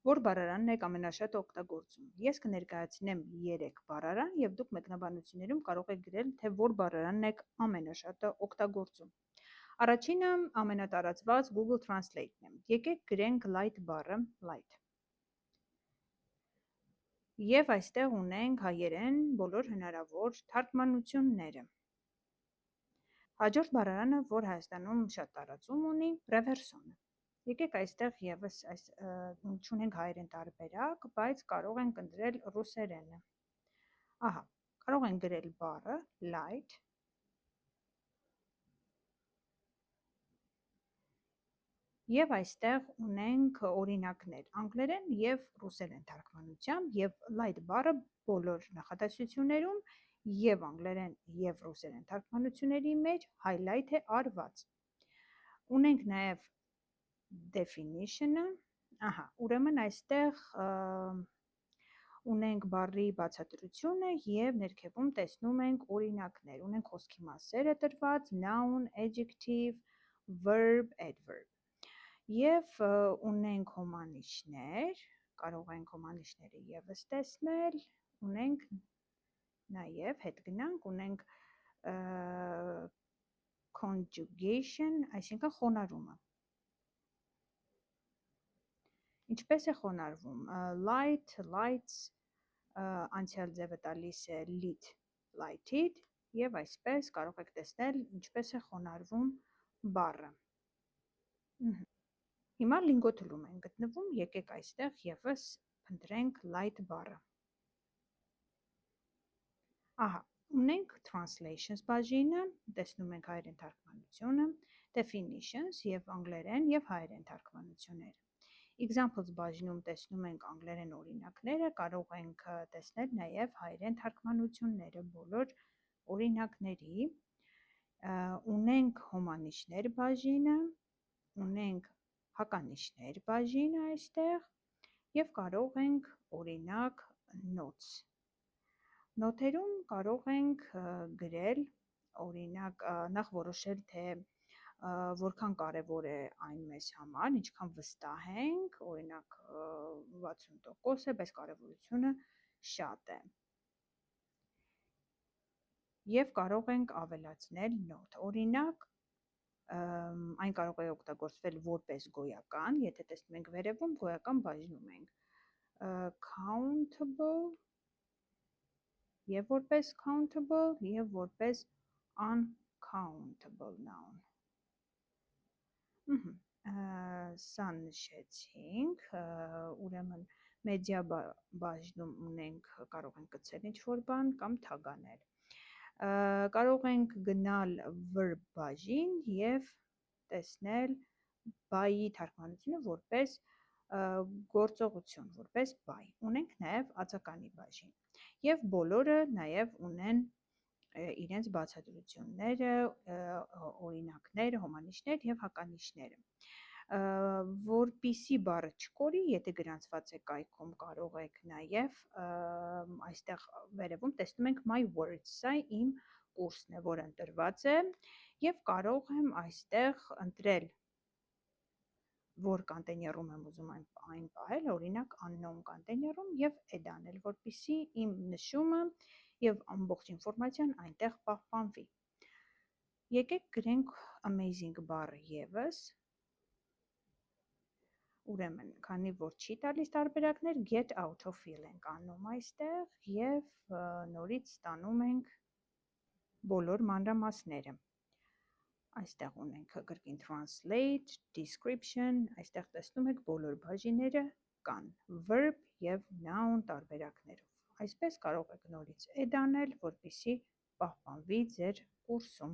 Որ բառարանն եք ամենաշատը օգտագործում։ Ես կներկայացնեմ 3 բառարան և դուք մեկնաբանություններում կարող եք գրել, թե որ բառարանն եք ամենաշատը օգտագործում։ Առաջինը ամենատարածված Google Translate-ն է։ Եկեք գրենք light բառը, light։ Եվ այստեղ ունենք հայերեն բոլոր հնարավոր թարգմանությունները։ Հաջորդ բառարանը, որ Հայաստանում շատ տարածում ունի, reverse-ը։ Եկեք այստեղ եւս չունենք հայերեն տարբերակ, բայց կարող ենք ընտրել ռուսերենը։ Ահա, կարող ենք գրել բառը light եւ այստեղ ունենք օրինակներ անգլերեն եւ ռուսերեն թարգմանությամբ եւ light բառը բոլոր նախադասություններում եւ անգլերեն եւ ռուսերեն թարգմանությունների մեջ highlight է արված։ Ունենք նաեւ definition-ը, ահա, ուրեմն այստեղ ունենք բառի բացատրությունը և ներքևում տեսնում ենք օրինակներ, ունենք խոսքի մասերը տրված, noun, adjective, verb, adverb, և ունենք հոմանիշներ, կարող ենք հոմանիշները ևս տեսնել, ունենք նաև հետ գնանք, ունենք conjugation, այսինքն խոնարհումը։ Ինչպես է խոնարհվում, light, lights, անցյալ ձևը տալիս է lit, lighted, և այսպես կարող եք տեսնել ինչպես է խոնարհվում բառը։ Հիմա լինգոթլում են գտնվում, եկեք այստեղ ևս փնտրենք light բառը։ Ահա, ունենք translations բաժինը, տեսնում ենք հայերեն թարգմանությունը, definitions և անգլերեն և հայերեն թարգմանությունները։ Examples բաժնում տեսնում ենք անգլերեն օրինակները, կարող ենք տեսնել նաև հայերեն թարգմանությունները բոլոր օրինակների, ունենք հոմանիշներ բաժինը, ունենք հականիշներ բաժինը այստեղ և կարող ենք օրինակ notes։ Նոթերում կարող ենք գրել, օրինակ նախ որոշել, թե որքան կարևոր է այն մեզ համար, ինչքան վստահ ենք, օրինակ 60% է, բայց կարևորությունը շատ է։ Եվ կարող ենք ավելացնել note, օրինակ այն կարող է օգտագործվել որպես գոյական, եթե տեսնում ենք վերևում, գոյական բաժնում ենք countable, և որպես countable, և որպես uncountable noun։ Սա նշեցինք, ուրեմն մեդիա բաժնում ունենք, կարող ենք գցել ինչ-որ բան կամ թագանել։ Կարող ենք գնալ verb բաժին և տեսնել բայի թարգմանությունը որպես գործողություն, որպես բայ։ Ունենք նաև արձականի բաժին։ Եվ բոլորը նաև ունեն իրենց բացատրությունները, օրինակները, հոմանիշներ և հականիշները։ Որպեսզի բառը չկորի, եթե գրանցված է կայքում, կարող եք նաև այստեղ վերևում տեսնում ենք my words, սա իմ կուրսն է, որ ընտրված է, և կարող եմ այստեղ ընտրել, որ կանտեյներում եմ ուզում այն պահել, օրինակ unknown կանտեյներում և add անել, որպեսզի իմ նշումը և ամբողջ ինֆորմացիան այնտեղ պահպանվի։ Եկեք գրենք amazing բառը ևս, ուրեմն, քանի որ չի տալիս տարբերակներ, get out of fill ենք անում այստեղ և նորից ստանում ենք բոլոր մանրամասները։ Այստեղ ունենք կրկին translate, description, այստեղ տեսնում եք բոլոր բաժինները կան verb և noun տարբերակներով։ Այսպես կարող եք նորից add անել, որպեսզի պահպանվի ձեր կուրսում։